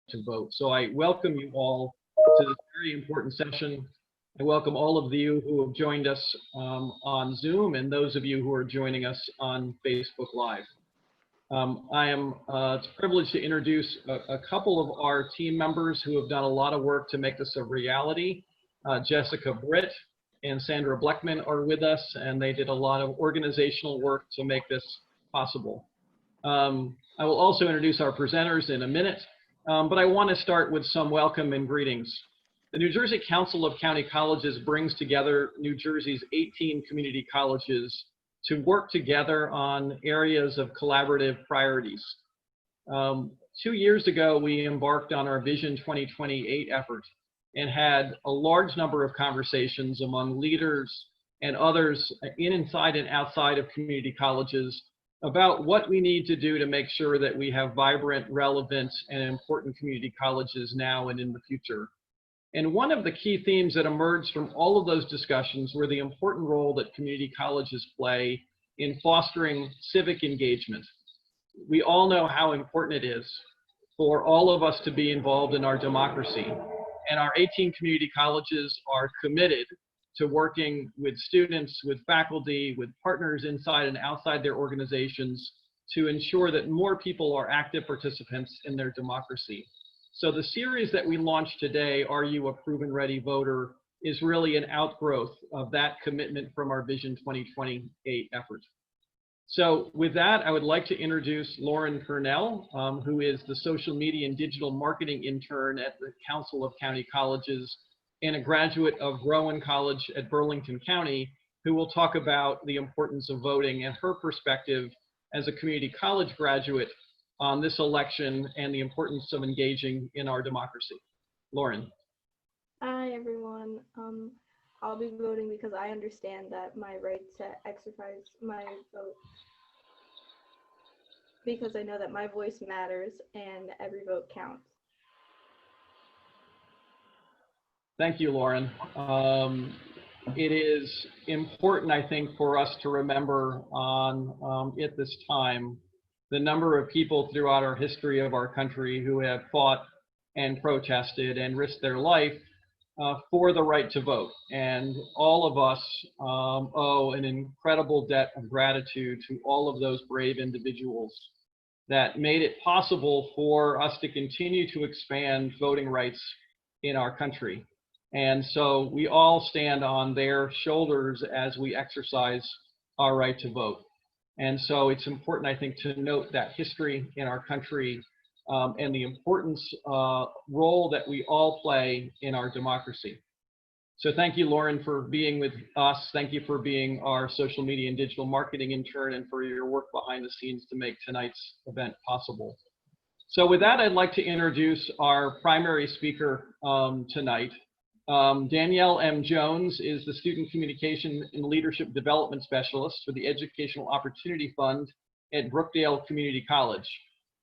to vote. So I welcome you all to this very important session. I welcome all of you who have joined us on Zoom and those of you who are joining us on Facebook Live. It's a privilege to introduce a couple of our team members who have done a lot of work to make this a reality. Jessica Britt and Sandra Bleckman are with us, and they did a lot of organizational work to make this possible. I will also introduce our presenters in a minute, but I want to start with some welcome and greetings. The New Jersey Council of County Colleges brings together New Jersey's 18 community colleges to work together on areas of collaborative priorities. 2 years ago, we embarked on our Vision 2028 effort and had a large number of conversations among leaders and others inside and outside of community colleges about what we need to do to make sure that we have vibrant, relevant, and important community colleges now and in the future. And one of the key themes that emerged from all of those discussions were the important role that community colleges play in fostering civic engagement. We all know how important it is for all of us to be involved in our democracy. And our 18 community colleges are committed to working with students, with faculty, with partners inside and outside their organizations to ensure that more people are active participants in their democracy. So the series that we launched today, Are You a Proven Ready Voter, is really an outgrowth of that commitment from our Vision 2028 effort. So with that, I would like to introduce Lauren Cornell, who is the social media and digital marketing intern at the Council of County Colleges and a graduate of Rowan College at Burlington County, who will talk about the importance of voting and her perspective as a community college graduate on this election and the importance of engaging in our democracy. Lauren. Hi, everyone. I'll be voting because I understand that my right to exercise my vote, because I know that my voice matters and every vote counts. Thank you, Lauren. It is important, I think, for us to remember at this time the number of people throughout our history of our country who have fought and protested and risked their life for the right to vote. And all of us owe an incredible debt of gratitude to all of those brave individuals that made it possible for us to continue to expand voting rights in our country. And so we all stand on their shoulders as we exercise our right to vote. And so it's important, I think, to note that history in our country and the importance role that we all play in our democracy. So thank you, Lauren, for being with us. Thank you for being our social media and digital marketing intern and for your work behind the scenes to make tonight's event possible. So with that, I'd like to introduce our primary speaker tonight. Danielle M. Jones is the Student Communication and Leadership Development Specialist for the Educational Opportunity Fund at Brookdale Community College.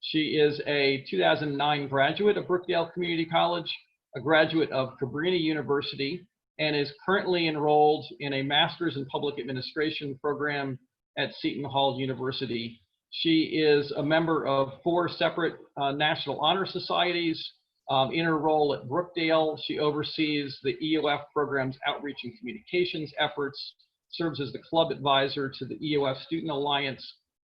She is a 2009 graduate of Brookdale Community College, a graduate of Cabrini University, and is currently enrolled in a Master's in Public Administration program at Seton Hall University. She is a member of 4 separate National Honor Societies. In her role at Brookdale, she oversees the EOF program's outreach and communications efforts, serves as the club advisor to the EOF Student Alliance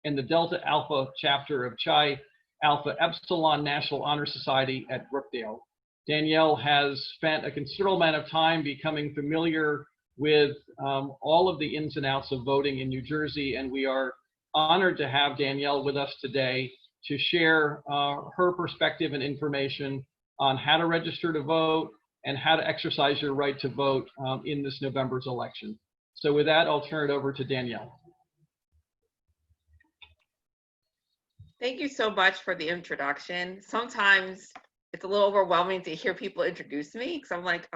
and the Delta Alpha chapter of Chi Alpha Epsilon National Honor Society at Brookdale. Danielle has spent a considerable amount of time becoming familiar with all of the ins and outs of voting in New Jersey, and we are honored to have Danielle with us today to share her perspective and information on how to register to vote and how to exercise your right to vote in this November's election. So with that, I'll turn it over to Danielle. Thank you so much for the introduction. Sometimes it's a little overwhelming to hear people introduce me because I'm like,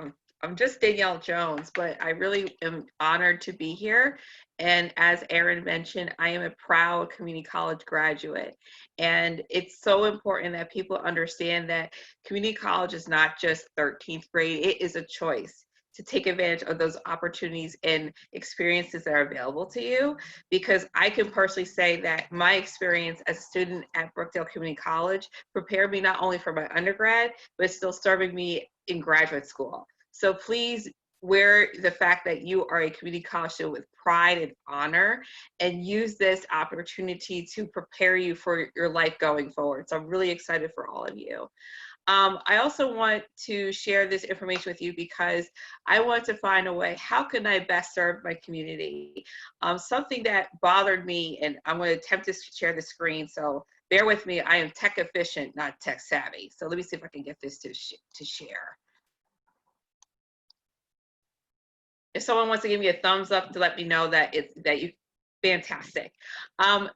I'm just Danielle Jones, but I really am honored to be here. And as Aaron mentioned, I am a proud community college graduate. And it's so important that people understand that community college is not just 13th grade, it is a choice. to take advantage of those opportunities and experiences that are available to you, because I can personally say that my experience as a student at Brookdale Community College prepared me not only for my undergrad, but it's still serving me in graduate school. So please wear the fact that you are a community college student with pride and honor, and use this opportunity to prepare you for your life going forward. So I'm really excited for all of you. I also want to share this information with you because I want to find a way, how can I best serve my community? Something that bothered me, and I'm going to attempt to share the screen, so bear with me. I am tech efficient, not tech savvy. So let me see if I can get this to share. If someone wants to give me a thumbs up to let me know that you fantastic.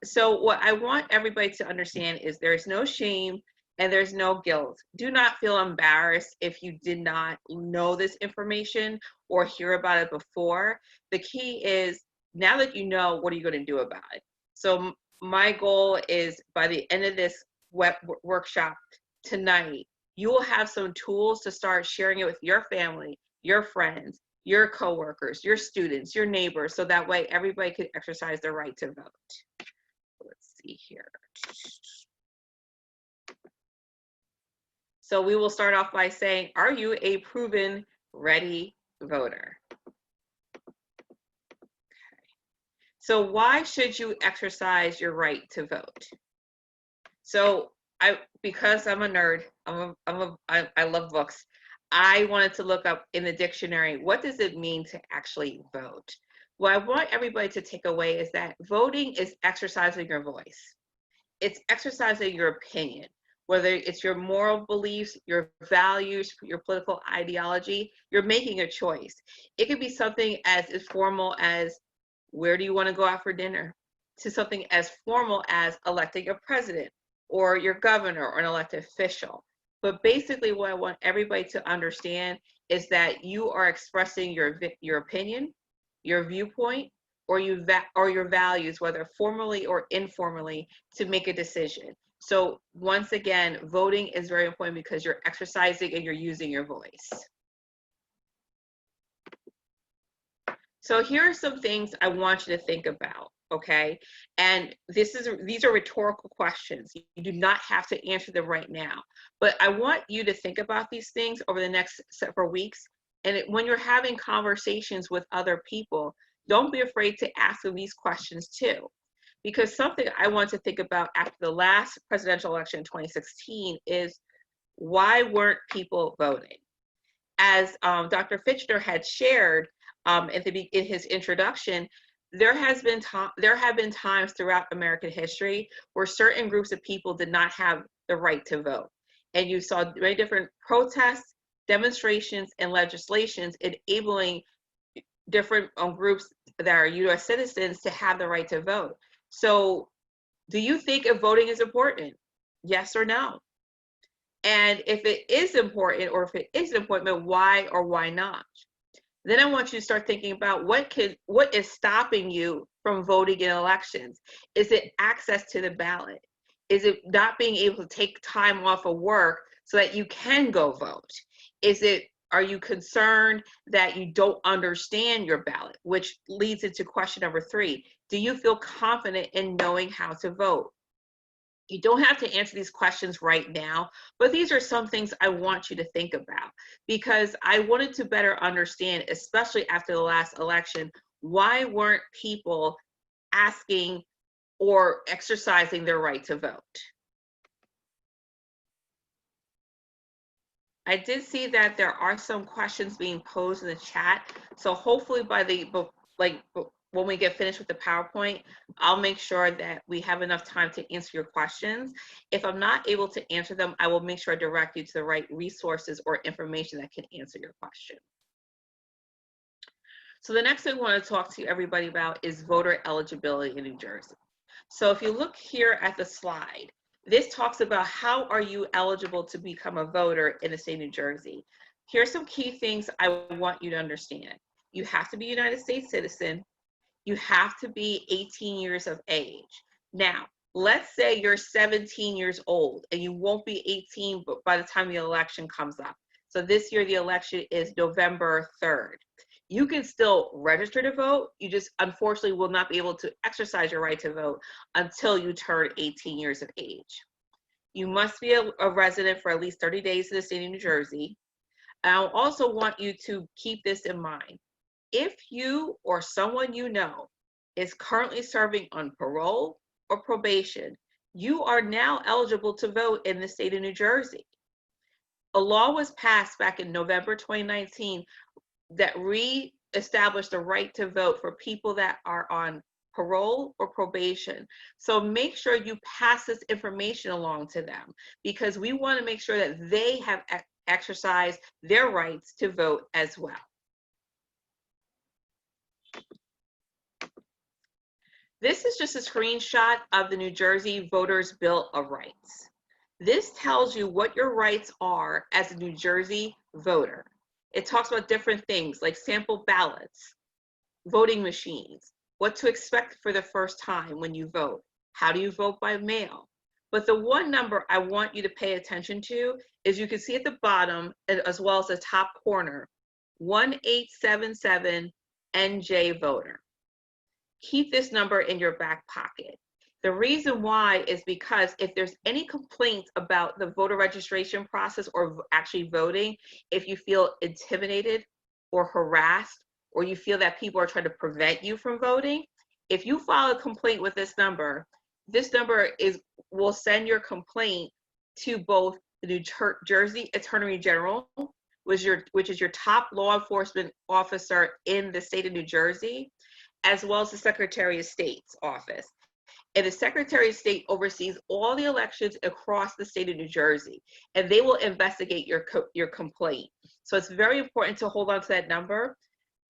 So what I want everybody to understand is there's no shame and there's no guilt. Do not feel embarrassed if you did not know this information or hear about it before. The key is, now that you know, what are you going to do about it? So my goal is, by the end of this workshop tonight, you will have some tools to start sharing it with your family, your friends, your coworkers, your students, your neighbors, so that way everybody could exercise their right to vote. Let's see here. So we will start off by saying, are you a proven ready voter? Okay. So why should you exercise your right to vote? So because I'm a nerd, I love books. I wanted to look up in the dictionary, what does it mean to actually vote? What I want everybody to take away is that voting is exercising your voice. It's exercising your opinion, whether it's your moral beliefs, your values, your political ideology, you're making a choice. It could be something as informal as, where do you want to go out for dinner? To something as formal as electing a president or your governor or an elected official. But basically what I want everybody to understand is that you are expressing your opinion, your viewpoint, or your values, whether formally or informally, to make a decision. So once again, voting is very important because you're exercising and you're using your voice. So here are some things I want you to think about, okay? And these are rhetorical questions. You do not have to answer them right now, but I want you to think about these things over the next several weeks. And when you're having conversations with other people, don't be afraid to ask them these questions too. Because something I want to think about after the last presidential election in 2016 is, why weren't people voting? As Dr. Fitchner had shared in his introduction, there have been times throughout American history where certain groups of people did not have the right to vote. And you saw many different protests, demonstrations, and legislations enabling different groups that are US citizens to have the right to vote. So do you think if voting is important? Yes or no? And if it is important, or if it isn't important, why or why not? Then I want you to start thinking about what is stopping you from voting in elections. Is it access to the ballot? Is it not being able to take time off of work so that you can go vote? Are you concerned that you don't understand your ballot? Which leads into question number 3. Do you feel confident in knowing how to vote? You don't have to answer these questions right now, but these are some things I want you to think about, because I wanted to better understand, especially after the last election, why weren't people asking or exercising their right to vote? I did see that there are some questions being posed in the chat. So hopefully when we get finished with the PowerPoint, I'll make sure that we have enough time to answer your questions. If I'm not able to answer them, I will make sure I direct you to the right resources or information that can answer your question. So the next thing I want to talk to everybody about is voter eligibility in New Jersey. So if you look here at the slide, this talks about how are you eligible to become a voter in the state of New Jersey. Here's some key things I want you to understand. You have to be a United States citizen. You have to be 18 years of age. Now, let's say you're 17 years old and you won't be 18 by the time the election comes up. So this year, the election is November 3rd. You can still register to vote. You just unfortunately will not be able to exercise your right to vote until you turn 18 years of age. You must be a resident for at least 30 days in the state of New Jersey. And I also want you to keep this in mind. If you or someone you know is currently serving on parole or probation, you are now eligible to vote in the state of New Jersey. A law was passed back in November 2019 that re-established the right to vote for people that are on parole or probation. So make sure you pass this information along to them, because we want to make sure that they have exercised their rights to vote as well. This is just a screenshot of the New Jersey Voters' Bill of Rights. This tells you what your rights are as a New Jersey voter. It talks about different things like sample ballots, voting machines, what to expect for the first time when you vote, how do you vote by mail. But the one number I want you to pay attention to is, you can see at the bottom as well as the top corner, 1877 NJ voter. Keep this number in your back pocket. The reason why is because if there's any complaints about the voter registration process or actually voting, if you feel intimidated or harassed, or you feel that people are trying to prevent you from voting, if you file a complaint with this number will send your complaint to both the New Jersey Attorney General, which is your top law enforcement officer in the state of New Jersey, as well as the Secretary of State's office. And the Secretary of State oversees all the elections across the state of New Jersey, and they will investigate your complaint. So it's very important to hold on to that number.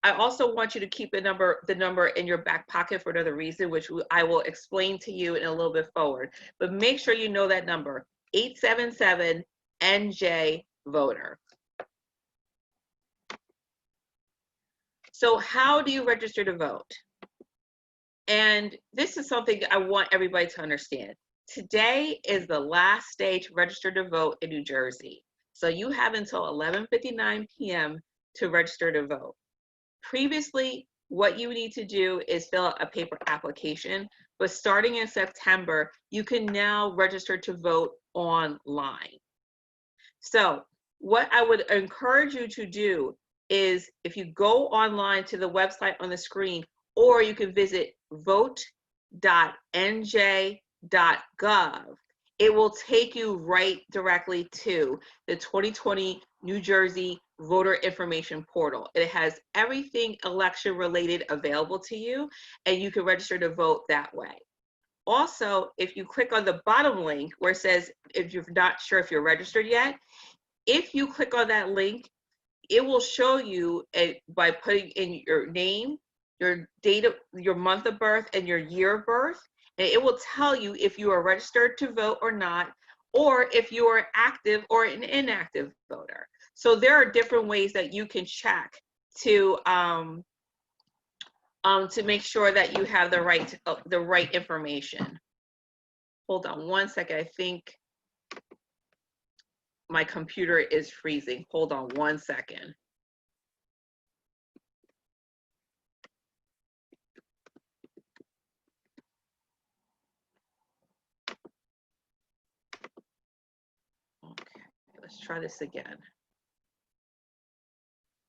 I also want you to keep the number in your back pocket for another reason, which I will explain to you in a little bit forward. But make sure you know that number, 877 NJ voter. So how do you register to vote? And this is something I want everybody to understand. Today is the last day to register to vote in New Jersey. So you have until 11:59 p.m. to register to vote. Previously, what you need to do is fill out a paper application, but starting in September, you can now register to vote online. So what I would encourage you to do is, if you go online to the website on the screen, or you can visit vote.nj.gov. It will take you right directly to the 2020 New Jersey Voter Information Portal. It has everything election related available to you, and you can register to vote that way. Also, if you click on the bottom link where it says, if you're not sure if you're registered yet, if you click on that link, it will show you by putting in your name, your date of your month of birth, and your year of birth, and it will tell you if you are registered to vote or not, or if you are active or an inactive voter. So there are different ways that you can check to make sure that you have the right information. Hold on one second. I think my computer is freezing. Hold on one second. Okay, let's try this again.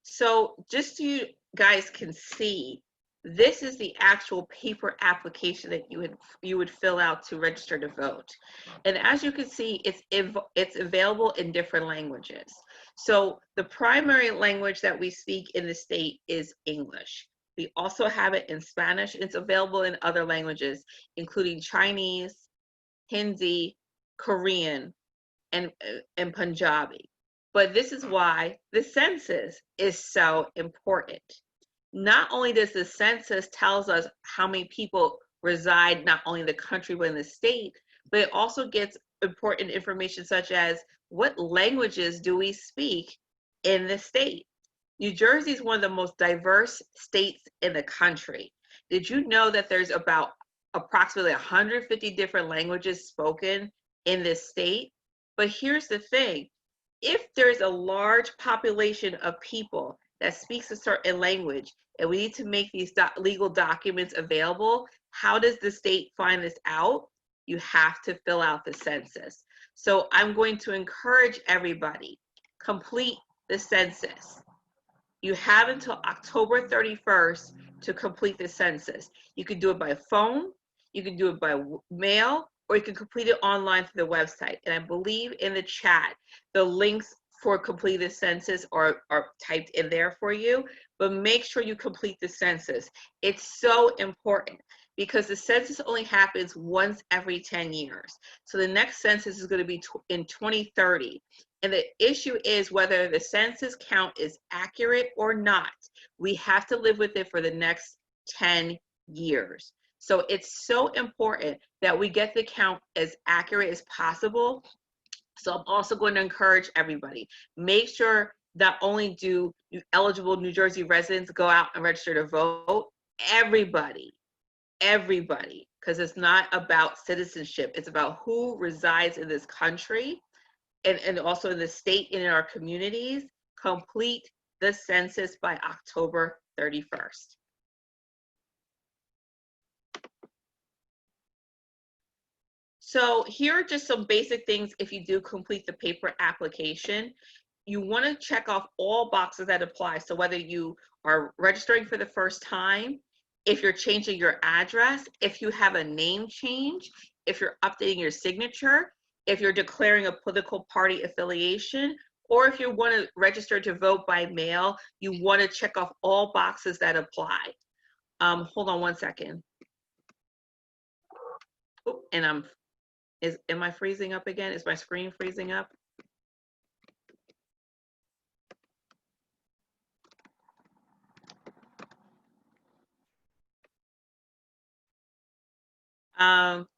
So just so you guys can see, this is the actual paper application that you would fill out to register to vote. And as you can see, it's available in different languages. So the primary language that we speak in the state is English. We also have it in Spanish. It's available in other languages, including Chinese, Hindi, Korean, and Punjabi. But this is why the census is so important. Not only does the census tells us how many people reside not only in the country but in the state, but it also gets important information such as what languages do we speak in the state. New Jersey is one of the most diverse states in the country. Did you know that there's about approximately 150 different languages spoken in this state? But here's the thing. if there's a large population of people that speaks a certain language and we need to make these legal documents available, how does the state find this out? You have to fill out the census. So I'm going to encourage everybody, complete the census. You have until October 31st to complete the census. You can do it by phone, you can do it by mail, or you can complete it online through the website. And I believe in the chat, the links for complete the census are typed in there for you, but make sure you complete the census. It's so important because the census only happens once every 10 years. So the next census is going to be in 2030. And the issue is whether the census count is accurate or not. We have to live with it for the next 10 years. So it's so important that we get the count as accurate as possible. So I'm also going to encourage everybody, make sure not only do eligible New Jersey residents go out and register to vote, everybody, because it's not about citizenship. It's about who resides in this country and also in the state and in our communities. Complete the census by October 31st. So here are just some basic things if you do complete the paper application. You want to check off all boxes that apply. So whether you are registering for the first time, if you're changing your address, if you have a name change, if you're updating your signature, if you're declaring a political party affiliation, or if you want to register to vote by mail, you want to check off all boxes that apply. Hold on one second. Oh, and am I freezing up again? Is my screen freezing up?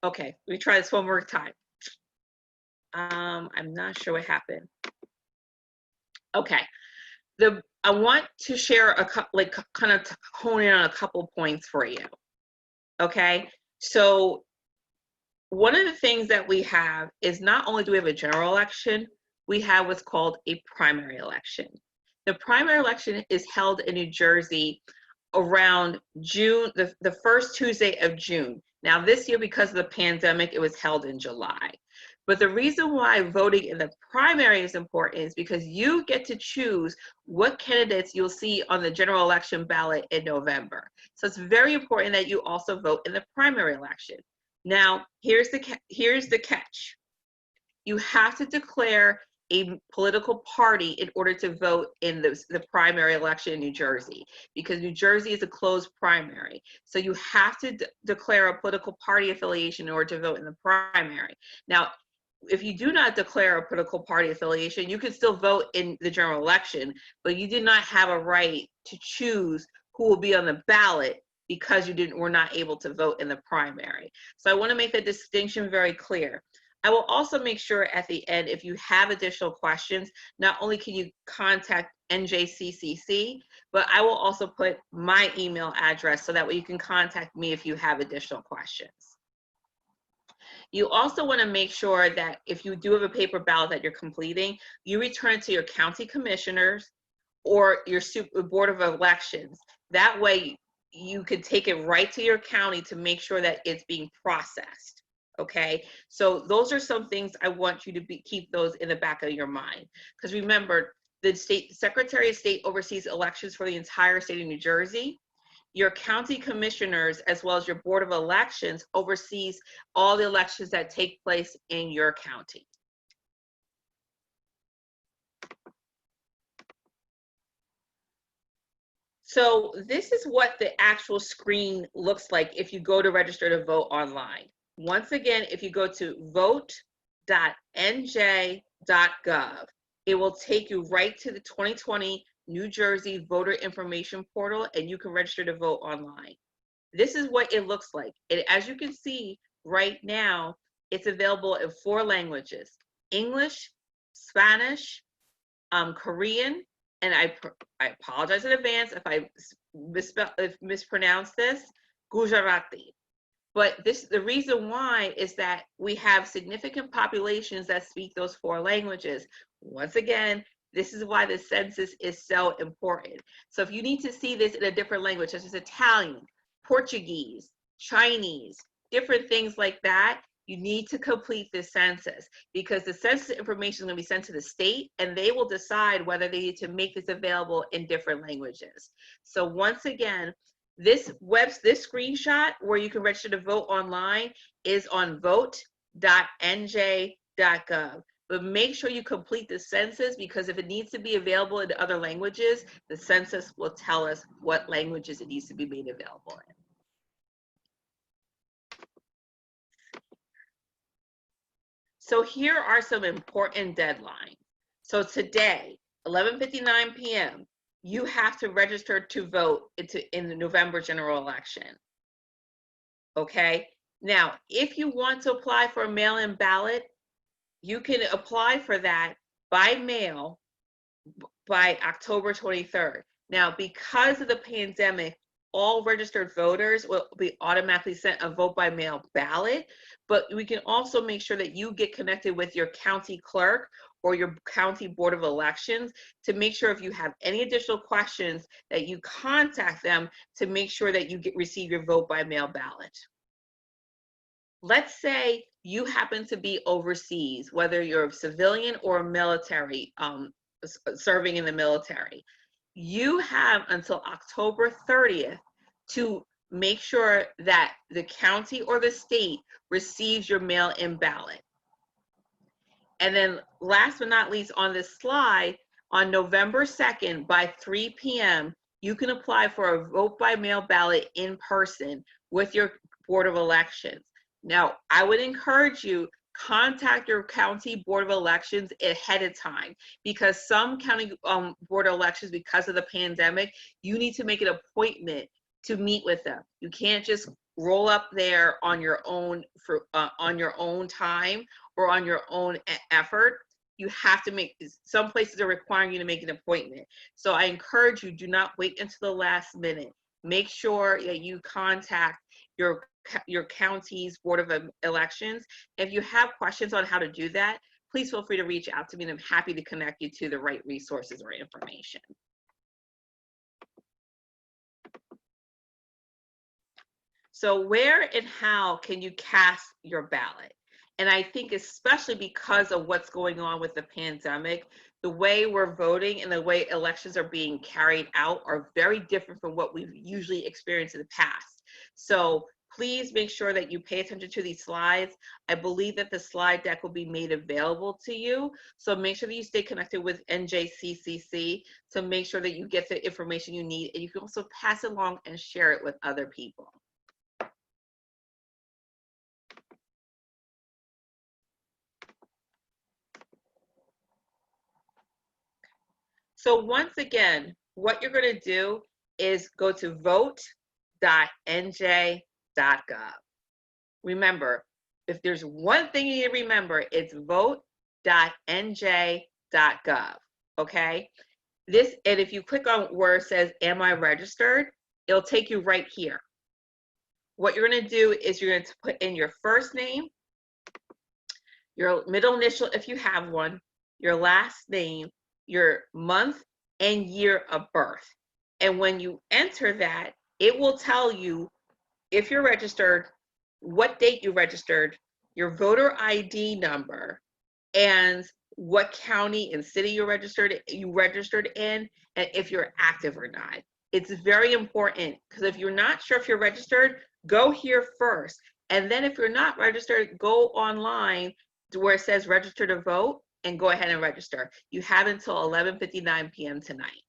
Okay, let me try this one more time. I'm not sure what happened. Okay, I want to share a couple, kind of hone in on a couple points for you. Okay, so one of the things that we have is not only do we have a general election, we have what's called a primary election. The primary election is held in New Jersey around June, the first Tuesday of June. Now this year, because of the pandemic, it was held in July. But the reason why voting in the primary is important is because you get to choose what candidates you'll see on the general election ballot in November. So it's very important that you also vote in the primary election. Now, here's the catch. You have to declare a political party in order to vote in the primary election in New Jersey, because New Jersey is a closed primary. So you have to declare a political party affiliation in order to vote in the primary. Now, if you do not declare a political party affiliation, you can still vote in the general election, but you did not have a right to choose who will be on the ballot because you were not able to vote in the primary. So I want to make that distinction very clear. I will also make sure at the end, if you have additional questions, not only can you contact NJCCC, but I will also put my email address so that way you can contact me if you have additional questions. You also want to make sure that if you do have a paper ballot that you're completing, you return it to your county commissioners or your board of elections. That way you can take it right to your county to make sure that it's being processed. Okay, so those are some things I want you to keep those in the back of your mind, because remember, the Secretary of State oversees elections for the entire state of New Jersey. Your county commissioners, as well as your board of elections, oversees all the elections that take place in your county. So this is what the actual screen looks like if you go to register to vote online. Once again, if you go to vote.nj.gov, it will take you right to the 2020 New Jersey Voter Information Portal, and you can register to vote online. This is what it looks like. As you can see right now, it's available in 4 languages: English, Spanish, Korean, and I apologize in advance if I mispronounce this, Gujarati. But the reason why is that we have significant populations that speak those 4 languages. Once again, this is why the census is so important. So if you need to see this in a different language, such as Italian, Portuguese, Chinese, different things like that, you need to complete the census, because the census information is going to be sent to the state and they will decide whether they need to make this available in different languages. So once again, this screenshot where you can register to vote online is on vote.nj.gov. But make sure you complete the census, because if it needs to be available in other languages, the census will tell us what languages it needs to be made available in. So here are some important deadlines. So today, 11:59 p.m., you have to register to vote in the November general election. Okay? Now, if you want to apply for a mail-in ballot, you can apply for that by mail by October 23rd. Now, because of the pandemic, all registered voters will be automatically sent a vote by mail ballot, but we can also make sure that you get connected with your county clerk or your county board of elections to make sure if you have any additional questions that you contact them to make sure that you receive your vote by mail ballot. Let's say you happen to be overseas, whether you're a civilian or a military, serving in the military. You have until October 30th to make sure that the county or the state receives your mail-in ballot. And then last but not least on this slide, on November 2nd by 3 p.m., you can apply for a vote by mail ballot in person with your Board of Elections. Now, I would encourage you, contact your county board of elections ahead of time, because some county board of elections, because of the pandemic, you need to make an appointment to meet with them. You can't just roll up there on your own on your own time or on your own effort. You have to make, some places are requiring you to make an appointment. So I encourage you, do not wait until the last minute. Make sure that you contact your county's Board of Elections. If you have questions on how to do that, please feel free to reach out to me and I'm happy to connect you to the right resources or information. So where and how can you cast your ballot? And I think especially because of what's going on with the pandemic, the way we're voting and the way elections are being carried out are very different from what we've usually experienced in the past. So please make sure that you pay attention to these slides. I believe that the slide deck will be made available to you. So make sure that you stay connected with NJCCC to make sure that you get the information you need, and you can also pass it along and share it with other people. So once again, what you're going to do is go to vote.nj.gov. Remember, if there's one thing you need to remember, it's vote.nj.gov. Okay? And if you click on where it says, am I registered? It'll take you right here. What you're going to do is you're going to put in your first name, your middle initial if you have one, your last name, your month and year of birth. And when you enter that, it will tell you if you're registered, what date you registered, your voter ID number, and what county and city you registered in, and if you're active or not. It's very important, because if you're not sure if you're registered, go here first. And then if you're not registered, go online to where it says register to vote and go ahead and register. You have until 11:59 p.m. tonight.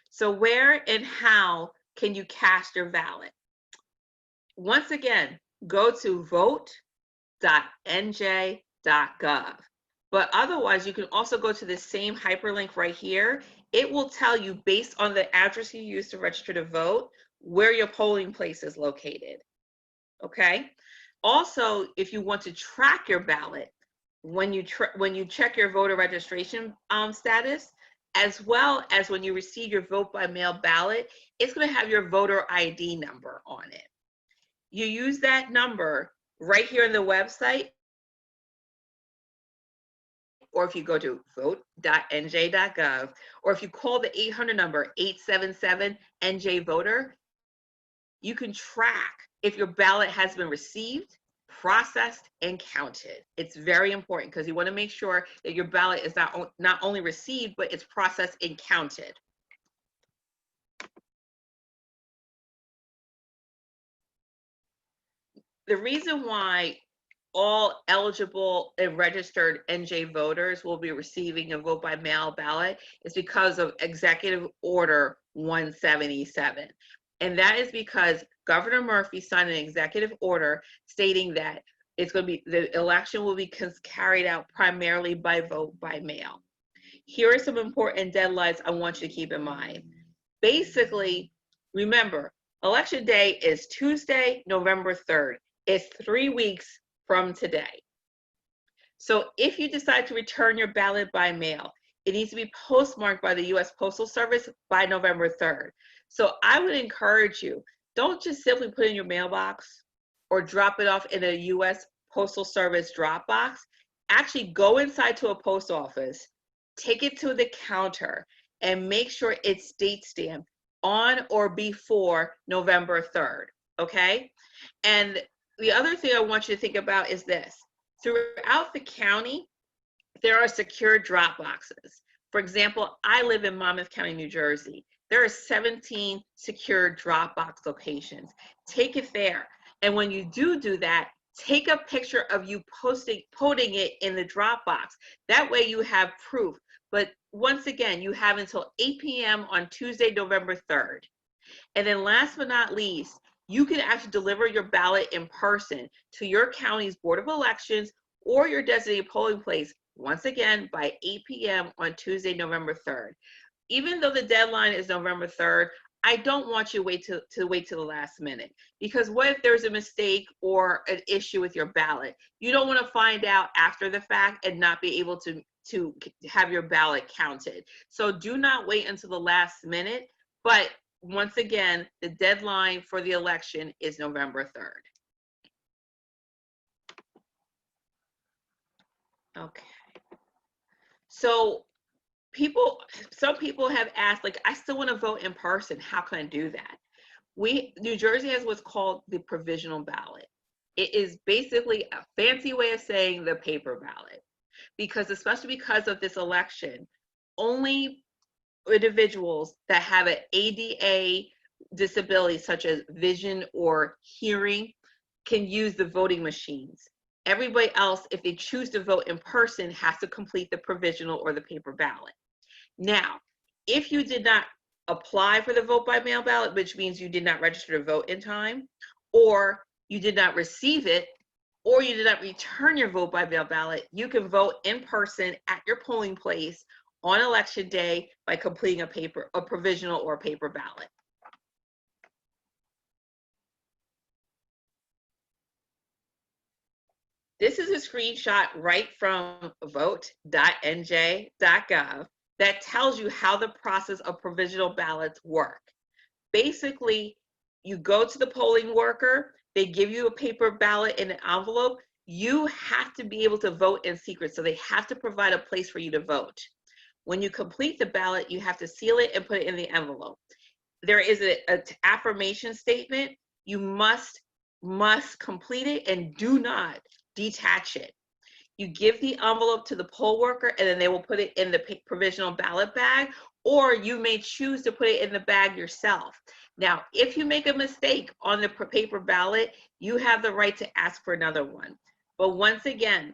So where and how can you cast your ballot? Once again, go to vote.nj.gov. But otherwise, you can also go to the same hyperlink right here. It will tell you, based on the address you use to register to vote, where your polling place is located. Okay? Also, if you want to track your ballot, when you check your voter registration status, as well as when you receive your vote by mail ballot, it's going to have your voter ID number on it. You use that number right here on the website or if you go to vote.nj.gov, or if you call the 800 number 877-NJ-VOTER, you can track if your ballot has been received, processed, and counted. It's very important because you want to make sure that your ballot is not only received, but it's processed and counted. The reason why all eligible and registered NJ voters will be receiving a vote by mail ballot is because of Executive Order 177. And that is because Governor Murphy signed an executive order stating that the election will be carried out primarily by vote by mail. Here are some important deadlines I want you to keep in mind. Basically, remember, Election Day is Tuesday, November 3rd. It's 3 weeks from today. So if you decide to return your ballot by mail, it needs to be postmarked by the U.S. Postal Service by November 3rd. So I would encourage you, don't just simply put it in your mailbox or drop it off in a U.S. Postal Service drop box. Actually go inside to a post office, take it to the counter, and make sure it's date stamped on or before November 3rd, okay? And the other thing I want you to think about is this. Throughout the county, there are secure drop boxes. For example, I live in Monmouth County, New Jersey. There are 17 secure drop box locations. Take it there. And when you do that, take a picture of you putting it in the drop box. That way you have proof. But once again, you have until 8 p.m. on Tuesday, November 3rd. And then last but not least, you can actually deliver your ballot in person to your county's Board of Elections or your designated polling place, once again, by 8 p.m. on Tuesday, November 3rd. Even though the deadline is November 3rd, I don't want you to wait till the last minute, because what if there's a mistake or an issue with your ballot? You don't want to find out after the fact and not be able to have your ballot counted. So do not wait until the last minute, but once again, the deadline for the election is November 3rd. Okay. So some people have asked, like, I still want to vote in person. How can I do that? New Jersey has what's called the provisional ballot. It is basically a fancy way of saying the paper ballot, especially because of this election, only individuals that have an ADA disability, such as vision or hearing, can use the voting machines. Everybody else, if they choose to vote in person, has to complete the provisional or the paper ballot. Now, if you did not apply for the vote by mail ballot, which means you did not register to vote in time, or you did not receive it, or you did not return your vote by mail ballot, you can vote in person at your polling place on Election Day by completing a provisional or paper ballot. This is a screenshot right from vote.nj.gov that tells you how the process of provisional ballots work. Basically, you go to the polling worker, they give you a paper ballot in an envelope. You have to be able to vote in secret, so they have to provide a place for you to vote. When you complete the ballot, you have to seal it and put it in the envelope. There is an affirmation statement. You must complete it and do not detach it. You give the envelope to the poll worker, and then they will put it in the provisional ballot bag, or you may choose to put it in the bag yourself. Now, if you make a mistake on the paper ballot, you have the right to ask for another one. But once again,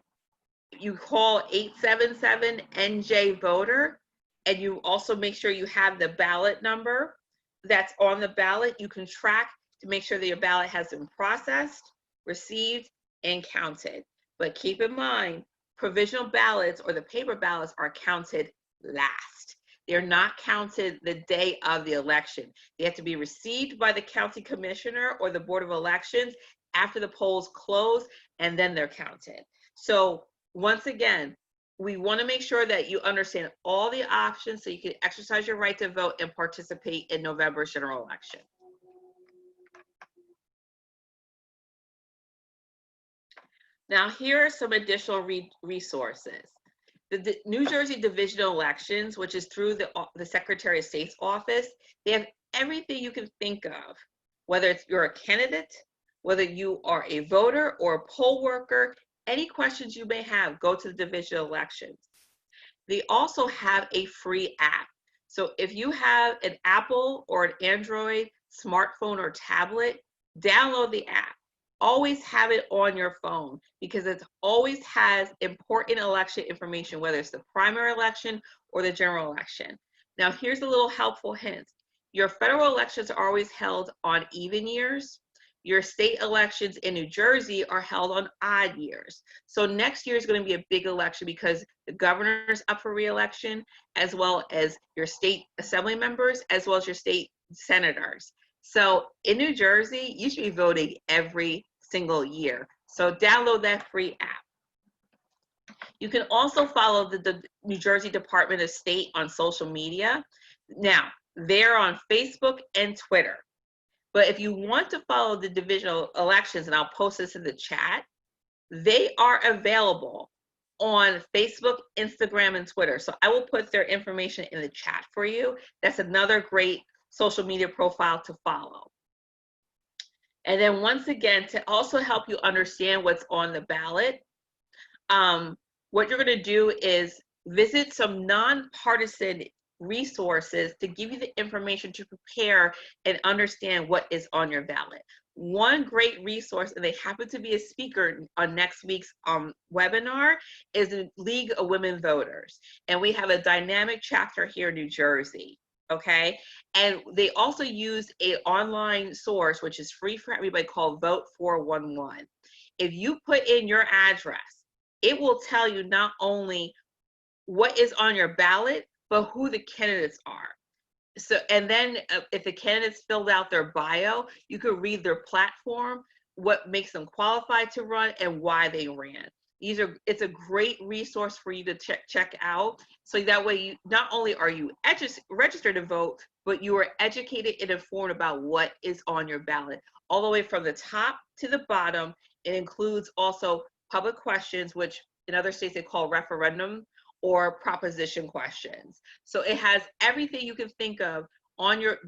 you call 877-NJ-VOTER, and you also make sure you have the ballot number that's on the ballot. You can track to make sure that your ballot has been processed, received, and counted. But keep in mind, provisional ballots or the paper ballots are counted last. They're not counted the day of the election. They have to be received by the county commissioner or the Board of Elections after the polls close, and then they're counted. So once again, we want to make sure that you understand all the options so you can exercise your right to vote and participate in November's general election. Now, here are some additional resources. The New Jersey divisional elections, which is through the Secretary of State's office, they have everything you can think of, whether you're a candidate, whether you are a voter or a poll worker, any questions you may have, go to the divisional elections. They also have a free app. So if you have an Apple or an Android smartphone or tablet, download the app. Always have it on your phone because it always has important election information, whether it's the primary election or the general election. Now, here's a little helpful hint. Your federal elections are always held on even years. Your state elections in New Jersey are held on odd years. So next year is going to be a big election because the governor's up for re-election, as well as your state assembly members, as well as your state senators. So in New Jersey, you should be voting every single year. So download that free app. You can also follow the New Jersey Department of State on social media. Now, they're on Facebook and Twitter. But if you want to follow the divisional elections, and I'll post this in the chat, they are available on Facebook, Instagram, and Twitter. So I will put their information in the chat for you. That's another great social media profile to follow. And then once again, to also help you understand what's on the ballot, what you're going to do is visit some nonpartisan resources to give you the information to prepare and understand what is on your ballot. One great resource, and they happen to be a speaker on next week's webinar, is the League of Women Voters. And we have a dynamic chapter here in New Jersey, okay? And they also use an online source, which is free for everybody, called Vote 411. If you put in your address, it will tell you not only what is on your ballot, but who the candidates are. So, and then if the candidates filled out their bio, you could read their platform, what makes them qualified to run, and why they ran. It's a great resource for you to check out. So that way, you not only are you registered to vote, but you are educated and informed about what is on your ballot, all the way from the top to the bottom. It includes also public questions, which in other states they call referendum, or proposition questions. So it has everything you can think of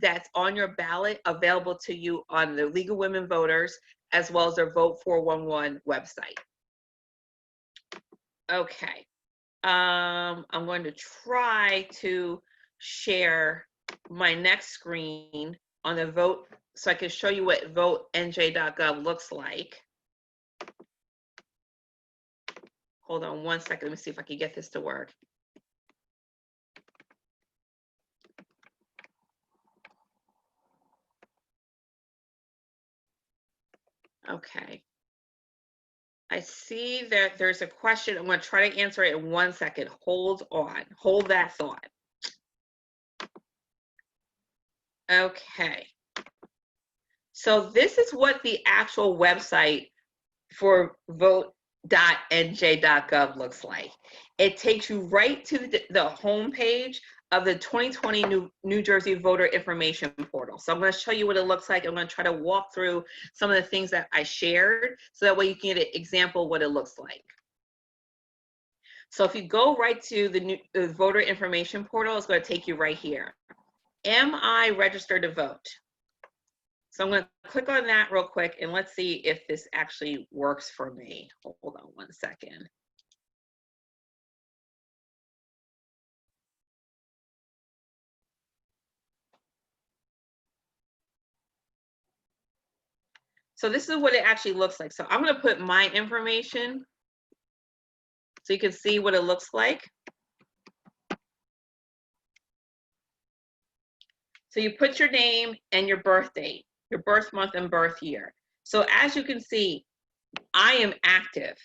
that's on your ballot available to you on the League of Women Voters, as well as their Vote 411 website. Okay, I'm going to try to share my next screen on the vote so I can show you what votenj.gov looks like. Hold on one second. Let me see if I can get this to work. Okay. I see that there's a question. I'm going to try to answer it in 1 second. Hold on. Hold that thought. Okay. So this is what the actual website for vote.nj.gov looks like. It takes you right to the home page of the 2020 New Jersey Voter Information Portal. So I'm going to show you what it looks like. I'm going to try to walk through some of the things that I shared so that way you can get an example of what it looks like. So if you go right to the Voter Information Portal, it's going to take you right here. Am I registered to vote? So I'm going to click on that real quick and let's see if this actually works for me. Hold on 1 second. So this is what it actually looks like. So I'm going to put my information so you can see what it looks like. So you put your name and your birth date, your birth month and birth year. So as you can see, I am active.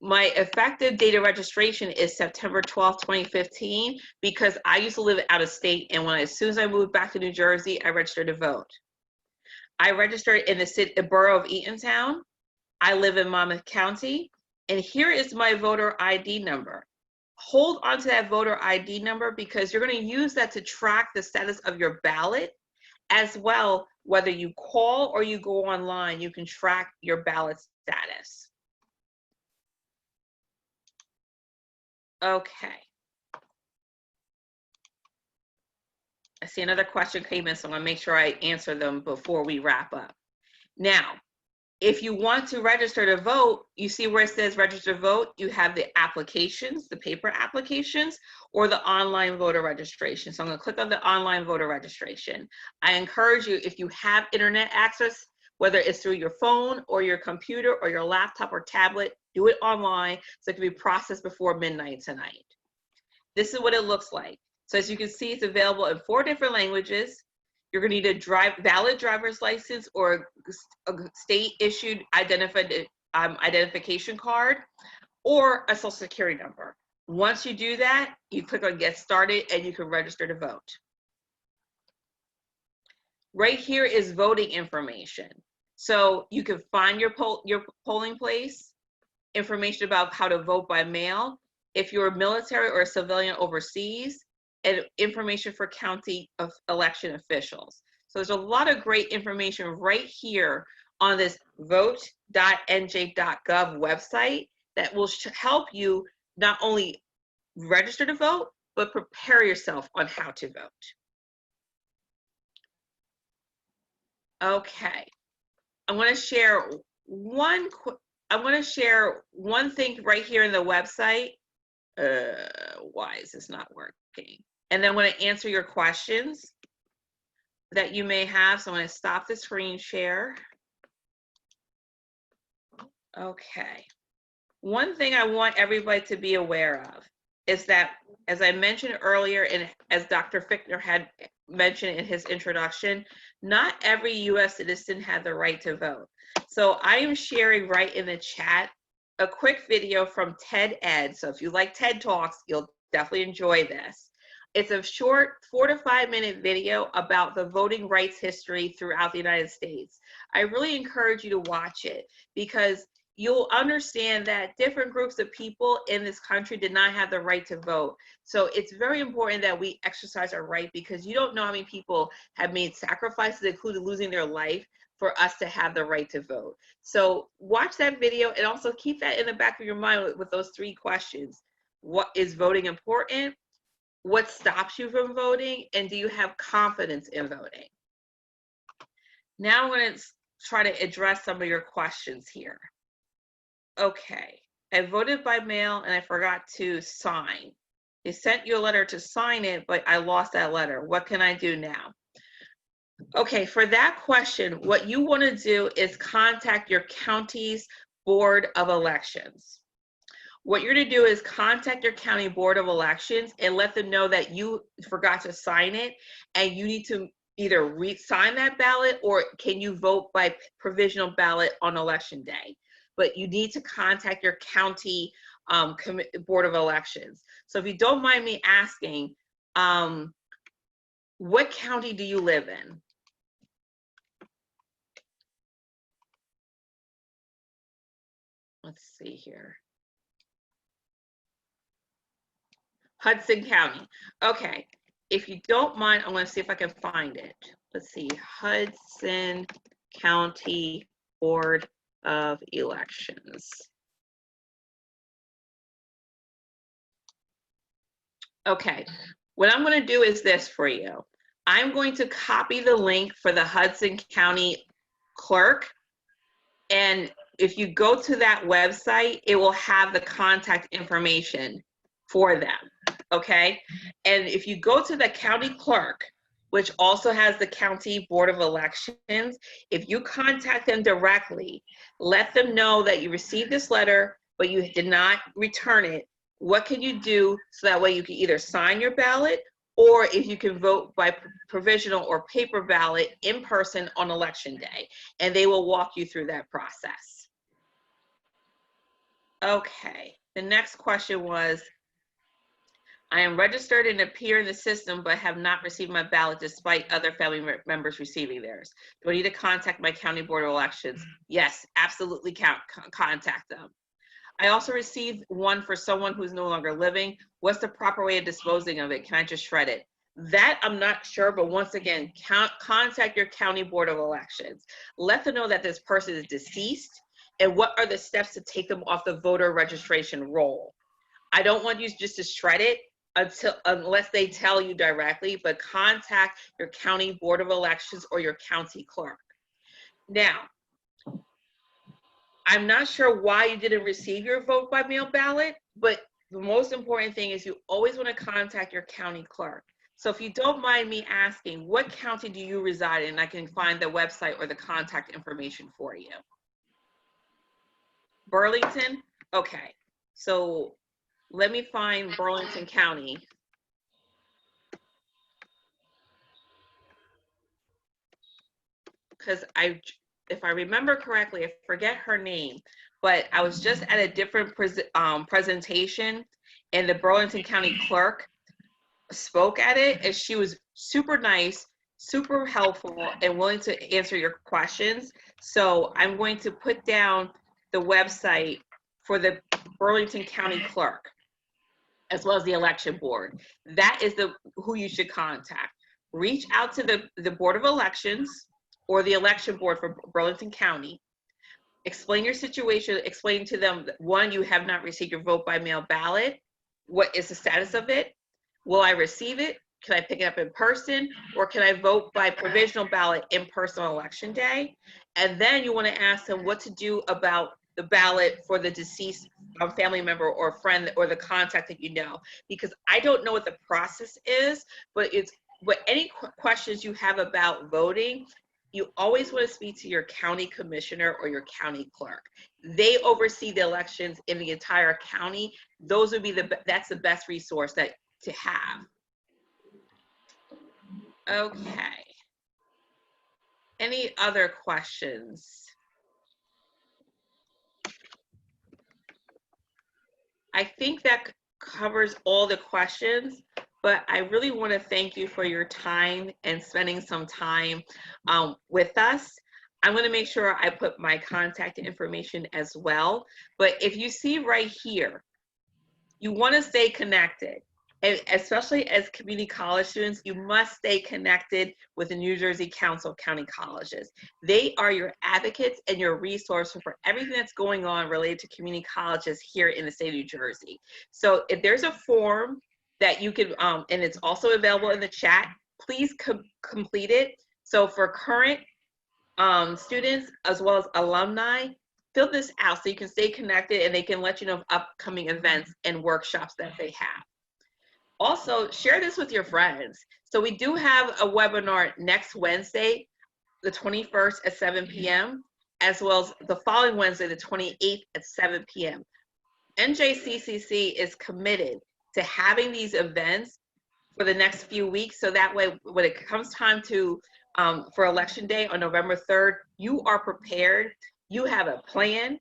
My effective date of registration is September 12th, 2015, because I used to live out of state, and as soon as I moved back to New Jersey, I registered to vote. I registered in the borough of Eatontown. I live in Monmouth County, and here is my voter ID number. Hold on to that voter ID number because you're going to use that to track the status of your ballot, as well, whether you call or you go online, you can track your ballot status. Okay. I see another question came in, so I'm gonna make sure I answer them before we wrap up. Now, if you want to register to vote, you see where it says register to vote, you have the applications, the paper applications, or the online voter registration. So I'm gonna click on the online voter registration. I encourage you, if you have internet access, whether it's through your phone or your computer or your laptop or tablet, do it online so it can be processed before midnight tonight. This is what it looks like. So as you can see, it's available in 4 different languages. You're going to need a valid driver's license or a state-issued identification card or a social security number. Once you do that, you click on Get Started and you can register to vote. Right here is voting information. So you can find your polling place, information about how to vote by mail, if you're military or a civilian overseas, and information for county election officials. So there's a lot of great information right here on this vote.nj.gov website that will help you not only register to vote, but prepare yourself on how to vote. Okay, I want to share one thing right here in the website. Why is this not working? And then I'm going to answer your questions that you may have. So I'm going to stop the screen share. Okay. One thing I want everybody to be aware of is that, as I mentioned earlier, and as Dr. Fichtner had mentioned in his introduction, not every U.S. citizen had the right to vote. So I am sharing right in the chat a quick video from TED-Ed. So if you like TED Talks, you'll definitely enjoy this. It's a short 4 to 5 minute video about the voting rights history throughout the United States. I really encourage you to watch it because you'll understand that different groups of people in this country did not have the right to vote. So it's very important that we exercise our right because you don't know how many people have made sacrifices, including losing their life, for us to have the right to vote. So watch that video and also keep that in the back of your mind with those 3 questions. What is voting important? What stops you from voting? And do you have confidence in voting? Now I'm going to try to address some of your questions here. Okay, I voted by mail and I forgot to sign. They sent you a letter to sign it, but I lost that letter. What can I do now? Okay, for that question, what you want to do is contact your county's Board of Elections. What you're going to do is contact your county Board of Elections and let them know that you forgot to sign it and you need to either re-sign that ballot or can you vote by provisional ballot on election day. But you need to contact your county Board of Elections. So if you don't mind me asking, what county do you live in? Let's see here. Hudson County. Okay, if you don't mind, I'm going to see if I can find it. Let's see, Hudson County Board of Elections. Okay, what I'm going to do is this for you. I'm going to copy the link for the Hudson County clerk, and if you go to that website, it will have the contact information for them, okay? And if you go to the county clerk, which also has the county Board of Elections, if you contact them directly, let them know that you received this letter, but you did not return it. What can you do so that way you can either sign your ballot or if you can vote by provisional or paper ballot in person on election day, and they will walk you through that process. Okay, the next question was, I am registered and appear in the system, but have not received my ballot despite other family members receiving theirs. Do I need to contact my county Board of Elections? Yes, absolutely contact them. I also received one for someone who's no longer living. What's the proper way of disposing of it? Can I just shred it? That I'm not sure, but once again, contact your county Board of Elections. Let them know that this person is deceased and what are the steps to take them off the voter registration roll. I don't want you just to shred it unless they tell you directly, but contact your county board of elections or your county clerk. Now, I'm not sure why you didn't receive your vote by mail ballot, but the most important thing is you always want to contact your county clerk. So if you don't mind me asking, what county do you reside in? I can find the website or the contact information for you. Burlington? Okay, so let me find Burlington County. Because if I remember correctly, I forget her name, but I was just at a different presentation, and the Burlington County clerk spoke at it, and she was super nice, super helpful, and willing to answer your questions. So I'm going to put down the website for the Burlington County clerk, as well as the election board. That is who you should contact. Reach out to the Board of Elections or the election board for Burlington County. Explain your situation, explain to them, one, you have not received your vote by mail ballot. What is the status of it? Will I receive it? Can I pick it up in person? Or can I vote by provisional ballot in person on election day? And then you want to ask them what to do about the ballot for the deceased family member or friend or the contact that you know. Because I don't know what the process is, but any questions you have about voting, you always want to speak to your county commissioner or your county clerk. They oversee the elections in the entire county. Those would be that's the best resource to have. Okay. Any other questions? I think that covers all the questions, but I really want to thank you for your time and spending some time with us. I'm going to make sure I put my contact information as well. But if you see right here, you want to stay connected. And especially as community college students, you must stay connected with the New Jersey Council of County Colleges. They are your advocates and your resource for everything that's going on related to community colleges here in the state of New Jersey. So if there's a form that you can, and it's also available in the chat, please complete it. So for current students as well as alumni, fill this out so you can stay connected and they can let you know of upcoming events and workshops that they have. Also, share this with your friends. So we do have a webinar next Wednesday, the 21st at 7 p.m., as well as the following Wednesday, the 28th at 7 p.m. NJCCC is committed to having these events for the next few weeks, so that way when it comes time to for Election Day on November 3rd, you are prepared, you have a plan,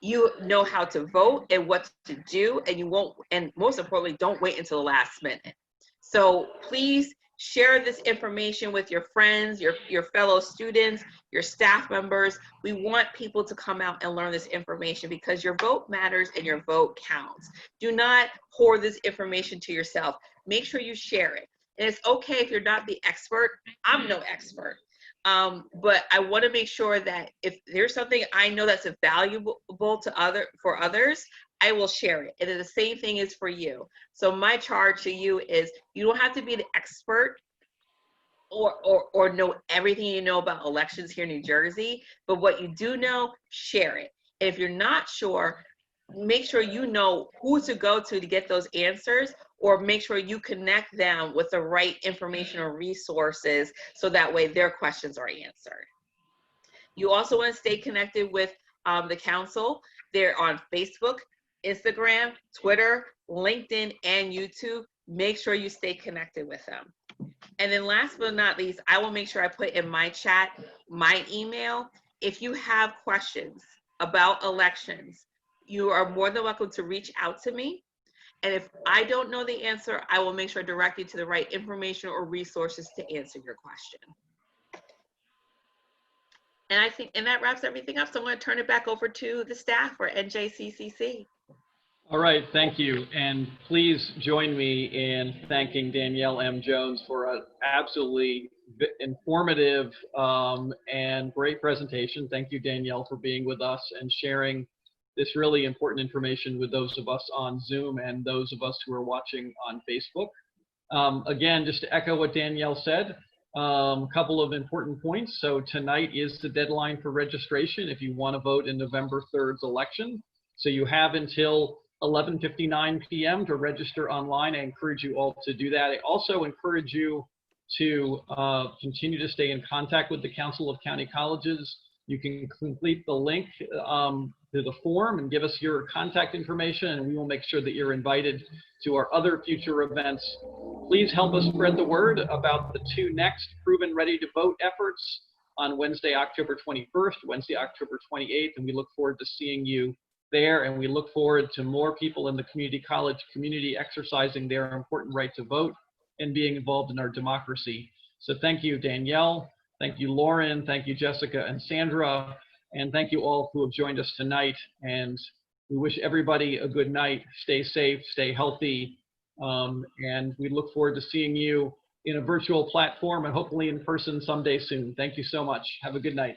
you know how to vote and what to do, and you won't, and most importantly, don't wait until the last minute. So please share this information with your friends, your fellow students, your staff members. We want people to come out and learn this information because your vote matters and your vote counts. Do not hoard this information to yourself. Make sure you share it. And it's okay if you're not the expert. I'm no expert. But I want to make sure that if there's something I know that's valuable for others, I will share it. And the same thing is for you. So my charge to you is you don't have to be the expert or know everything you know about elections here in New Jersey, but what you do know, share it. And if you're not sure, make sure you know who to go to get those answers, or make sure you connect them with the right information or resources so that way their questions are answered. You also want to stay connected with the council. They're on Facebook, Instagram, Twitter, LinkedIn, and YouTube. Make sure you stay connected with them. And then last but not least, I will make sure I put in my chat my email. If you have questions about elections, you are more than welcome to reach out to me. And if I don't know the answer, I will make sure I direct you to the right information or resources to answer your question. And I think, and that wraps everything up. So I'm going to turn it back over to the staff for NJCCC. All right, thank you. And please join me in thanking Danielle M. Jones for an absolutely informative and great presentation. Thank you, Danielle, for being with us and sharing this really important information with those of us on Zoom and those of us who are watching on Facebook. Again, just to echo what Danielle said, a couple of important points. So tonight is the deadline for registration if you want to vote in November 3rd's election. So you have until 11:59 p.m. to register online. I encourage you all to do that. I also encourage you to continue to stay in contact with the Council of County Colleges. You can complete the link to the form and give us your contact information, and we will make sure that you're invited to our other future events. Please help us spread the word about the 2 next Proven Ready to Vote efforts on Wednesday, October 21st, Wednesday, October 28th, and we look forward to seeing you there, and we look forward to more people in the community college community exercising their important right to vote and being involved in our democracy. So thank you, Danielle. Thank you, Lauren. Thank you, Jessica and Sandra. And thank you all who have joined us tonight. And we wish everybody a good night. Stay safe, stay healthy. And we look forward to seeing you in a virtual platform and hopefully in person someday soon. Thank you so much. Have a good night.